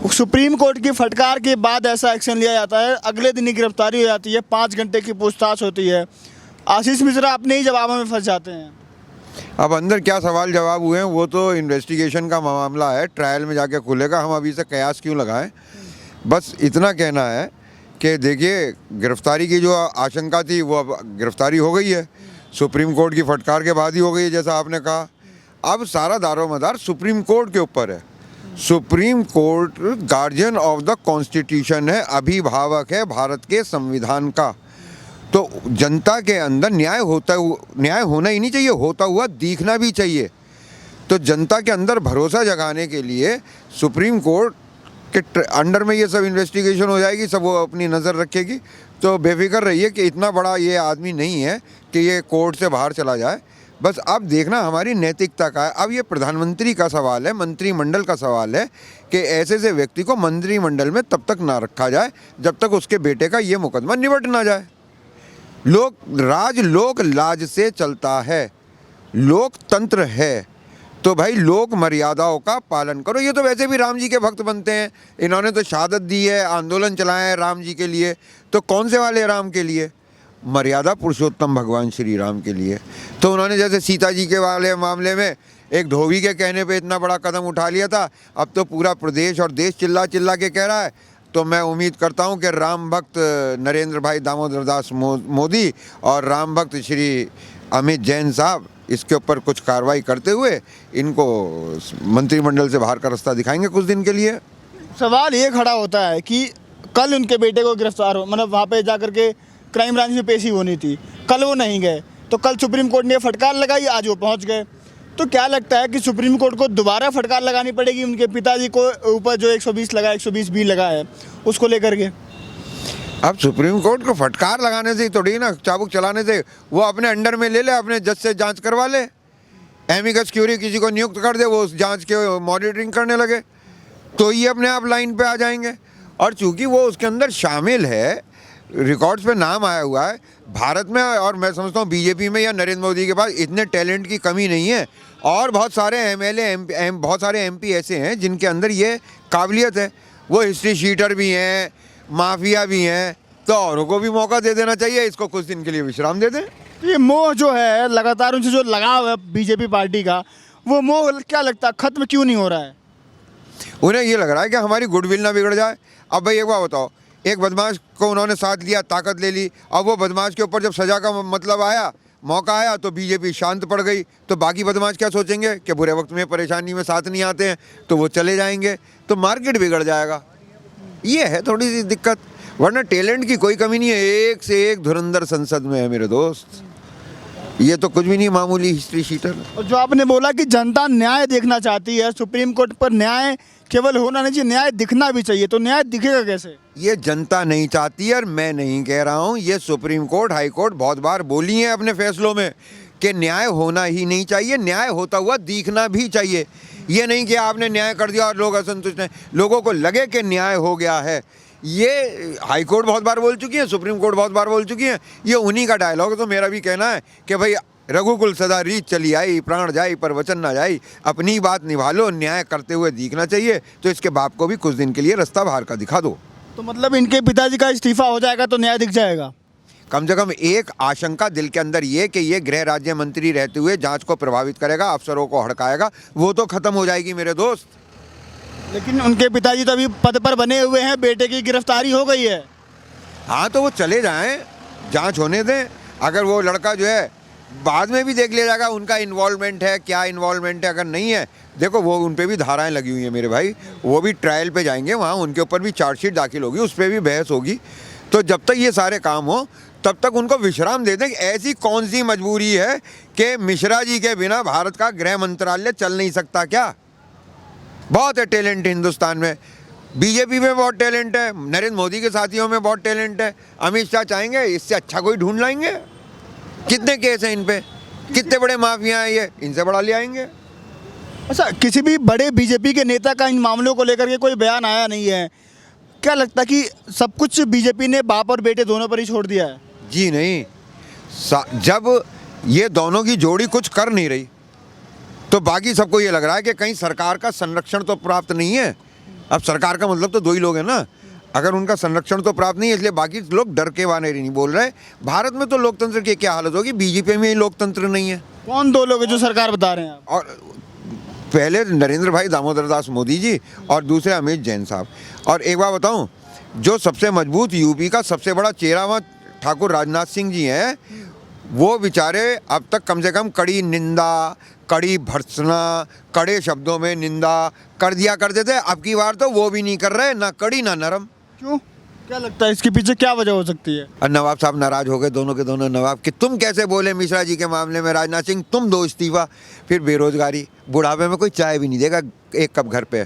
Supreme court की फटकार के बाद ऐसा एक्शन लिया जाता है, अगले दिन ही गिरफ्तारी हो जाती है, 5 घंटे की पूछताछ होती है। आशीष मिश्रा अपने ही जवाबों में फंस जाते हैं। अब अंदर क्या सवाल जवाब हुए हैं वो तो इन्वेस्टिगेशन का मामला है, ट्रायल में जाके खुलेगा। हम अभी से कयास क्यों लगाएं। बस इतना कहना है कि देखिए, गिरफ्तारी की जो आशंका थी वो अब गिरफ्तारी हो गई है, सुप्रीम कोर्ट की फटकार के बाद ही हो गई है, जैसा आपने कहा। अब सारा दारोमदार सुप्रीम कोर्ट के ऊपर है। Supreme court guardian of the constitution है, अभिभावक है भारत के संविधान का। तो जनता के अंदर न्याय होना ही नहीं चाहिए, होता हुआ दिखना भी चाहिए। तो जनता के अंदर भरोसा जगाने के लिए सुप्रीम कोर्ट के अंडर में ये सब इन्वेस्टिगेशन हो जाएगी, सब वो अपनी नज़र रखेगी। तो बेफिक्र रहिए कि इतना बड़ा ये आदमी नहीं है कि ये कोर्ट से बाहर चला जाए। बस अब देखना हमारी नैतिकता का है। अब ये प्रधानमंत्री का सवाल है, मंत्रिमंडल का सवाल है कि ऐसे से व्यक्ति को मंत्रिमंडल में तब तक ना रखा जाए जब तक उसके बेटे का ये मुकदमा निपट ना जाए। लोक लाज से चलता है, लोकतंत्र है, तो भाई लोक मर्यादाओं का पालन करो। ये तो वैसे भी राम जी के भक्त बनते हैं, इन्होंने तो शहादत दी है, आंदोलन चलाए हैं राम जी के लिए। तो कौन से वाले राम के लिए? मर्यादा पुरुषोत्तम भगवान श्री राम के लिए। तो उन्होंने जैसे सीता जी के वाले मामले में एक धोबी के कहने पे इतना बड़ा कदम उठा लिया था, अब तो पूरा प्रदेश और देश चिल्ला चिल्ला के कह रहा है। तो मैं उम्मीद करता हूं कि राम भक्त नरेंद्र भाई दामोदर दास मोदी और राम भक्त श्री अमित जैन साहब इसके ऊपर कुछ कार्रवाई करते हुए इनको मंत्रिमंडल से बाहर का रास्ता दिखाएंगे कुछ दिन के लिए। सवाल ये खड़ा होता है कि कल उनके बेटे को गिरफ्तार हो, मतलब वहाँ पे जाकर के क्राइम ब्रांच में पेशी होनी थी, कल वो नहीं गए, तो कल सुप्रीम कोर्ट ने फटकार लगाई, आज वो पहुँच गए। तो क्या लगता है कि सुप्रीम कोर्ट को दोबारा फटकार लगानी पड़ेगी उनके पिताजी को ऊपर जो 120 लगा, 120 बी लगा है, उसको लेकर के? अब सुप्रीम कोर्ट को फटकार लगाने से थोड़ी ना, चाबुक चलाने से, वो अपने अंडर में ले ले, अपने जज से जांच करवा ले, एमिकस क्यूरी किसी को नियुक्त कर दे, वो उस जांच के मॉनिटरिंग करने लगे, तो ये अपने आप लाइन पे आ जाएंगे। और चूंकि वो उसके अंदर शामिल है, रिकॉर्ड्स पे नाम आया हुआ है भारत में, और मैं समझता हूँ बीजेपी में या नरेंद्र मोदी के पास इतने टैलेंट की कमी नहीं है। और बहुत सारे एमएलए बहुत सारे एमपी ऐसे हैं जिनके अंदर ये काबिलियत है, वो हिस्ट्री शीटर भी हैं, माफिया भी हैं, तो औरों को भी मौका दे देना चाहिए, इसको कुछ दिन के लिए विश्राम दे दें। ये मोह जो है लगातार उनसे जो लगाव है बीजेपी पार्टी का, वो मोह क्या लगता है खत्म क्यों नहीं हो रहा है? उन्हें ये लग रहा है कि हमारी गुडविल ना बिगड़ जाए। अब भाई एक बात बताओ, एक बदमाश को उन्होंने साथ लिया, ताकत ले ली, अब वो बदमाश के ऊपर जब सजा का मतलब आया, मौका आया, तो बीजेपी शांत पड़ गई। तो बाकी बदमाश क्या सोचेंगे कि बुरे वक्त में परेशानी में साथ नहीं आते हैं, तो वो चले जाएंगे, तो मार्केट बिगड़ जाएगा। ये है थोड़ी सी दिक्कत, वरना टैलेंट की कोई कमी नहीं है। एक से एक धुरंधर संसद में है मेरे दोस्त, ये तो कुछ भी नहीं, मामूली हिस्ट्री शीटर। और जो आपने बोला कि जनता न्याय देखना चाहती है, सुप्रीम कोर्ट पर न्याय केवल होना नहीं चाहिए, न्याय दिखना भी चाहिए, तो न्याय दिखेगा कैसे? ये जनता नहीं चाहती है, और मैं नहीं कह रहा हूँ, ये सुप्रीम कोर्ट, हाई कोर्ट बहुत बार बोली है अपने फैसलों में कि न्याय होना ही नहीं चाहिए, न्याय होता हुआ दिखना भी चाहिए। ये नहीं कि आपने न्याय कर दिया और लोग असंतुष्ट हैं, लोगों को लगे कि न्याय हो गया है। ये हाई कोर्ट बहुत बार बोल चुकी है, सुप्रीम कोर्ट बहुत बार बोल चुकी है, ये उन्हीं का डायलॉग है। तो मेरा भी कहना है कि भाई रघुकुल सदा रीत चली आई, प्राण जाई पर वचन ना जाई, अपनी बात निभा लो, न्याय करते हुए दिखना चाहिए। तो इसके बाप को भी कुछ दिन के लिए रास्ता बाहर का दिखा दो। तो मतलब इनके पिताजी का इस्तीफा हो जाएगा तो न्याय दिख जाएगा? कम से कम एक आशंका दिल के अंदर ये कि ये गृह राज्य मंत्री रहते हुए जांच को प्रभावित करेगा, अफसरों को हड़काएगा, वो तो खत्म हो जाएगी मेरे दोस्त। लेकिन उनके पिताजी तो अभी पद पर बने हुए हैं, बेटे की गिरफ्तारी हो गई है। हाँ, तो वो चले जाएं, जांच होने दें। अगर वो लड़का जो है बाद में भी देख लिया जाएगा उनका इन्वॉल्वमेंट है, क्या इन्वॉल्वमेंट है। अगर नहीं है, देखो वो उन पे भी धाराएं लगी हुई हैं मेरे भाई, वो भी ट्रायल पे जाएंगे, वहाँ उनके ऊपर भी चार्जशीट दाखिल होगी, उस पर भी बहस होगी। तो जब तक ये सारे काम हो तब तक उनको विश्राम दे दें। ऐसी कौन सी मजबूरी है कि मिश्रा जी के बिना भारत का गृह मंत्रालय चल नहीं सकता क्या? बहुत है टैलेंट हिंदुस्तान में, बीजेपी में बहुत टैलेंट है, नरेंद्र मोदी के साथियों में बहुत टैलेंट है। अमित शाह चाहेंगे इससे अच्छा कोई ढूंढ लाएंगे। कितने केस हैं इन पे, कितने बड़े माफिया हैं ये, इनसे बड़ा ले आएंगे। अच्छा, किसी भी बड़े बीजेपी के नेता का इन मामलों को लेकर के कोई बयान आया नहीं है, क्या लगता है कि सब कुछ बीजेपी ने बाप और बेटे दोनों पर ही छोड़ दिया है? जी नहीं, जब ये दोनों की जोड़ी कुछ कर नहीं रही तो बाकी सबको ये लग रहा है कि कहीं सरकार का संरक्षण तो प्राप्त नहीं है, अब सरकार का मतलब तो दो ही लोग हैं ना, अगर उनका संरक्षण तो प्राप्त नहीं है इसलिए बाकी लोग डर के बारे नहीं बोल रहे। भारत में तो लोकतंत्र की क्या हालत होगी, बीजेपी में ही लोकतंत्र नहीं है। कौन दो लोग हैं जो सरकार बता रहे हैं आप? और पहले नरेंद्र भाई दामोदर दास मोदी जी और दूसरे अमित जैन साहब। और एक बात बताऊं, जो सबसे मजबूत यूपी का सबसे बड़ा चेहरा वहाँ ठाकुर राजनाथ सिंह जी हैं, वो बेचारे अब तक कम से कम कड़ी निंदा, कड़ी भर्त्सना, कड़े शब्दों में निंदा कर दिया करते थे। अब की बार तो वो भी नहीं कर रहे, ना कड़ी ना नरम। क्यों, क्या लगता है इसके पीछे क्या वजह हो सकती है? और नवाब साहब नाराज हो गए, दोनों के दोनों नवाब, कि तुम कैसे बोले मिश्रा जी के मामले में राजनाथ सिंह, तुम दो इस्तीफा। फिर बेरोजगारी, बुढ़ापे में कोई चाय भी नहीं देगा एक कप घर पे।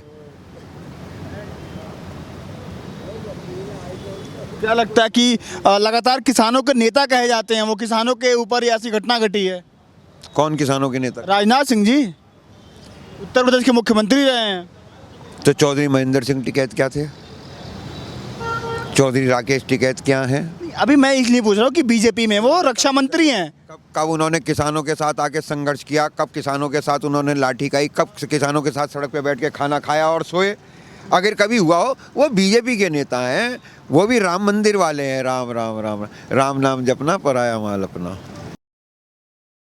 क्या लगता है कि लगातार किसानों के नेता कहे जाते हैं, वो किसानों के ऊपर ही ऐसी घटना घटी है? कौन किसानों के नेता? राजनाथ सिंह जी उत्तर प्रदेश के मुख्यमंत्री रहे हैं। तो चौधरी महेंद्र सिंह टिकैत क्या थे, चौधरी राकेश टिकैत क्या हैं? अभी मैं इसलिए पूछ रहा हूँ कि बीजेपी में वो रक्षा मंत्री हैं। कब उन्होंने किसानों के साथ आके संघर्ष किया, कब किसानों के साथ उन्होंने लाठी खाई, कब किसानों के साथ सड़क पे बैठ के खाना खाया और सोए? अगर कभी हुआ हो, वो बीजेपी के नेता हैं, वो भी राम मंदिर वाले हैं। राम राम राम राम नाम जपना, पराया माल अपना।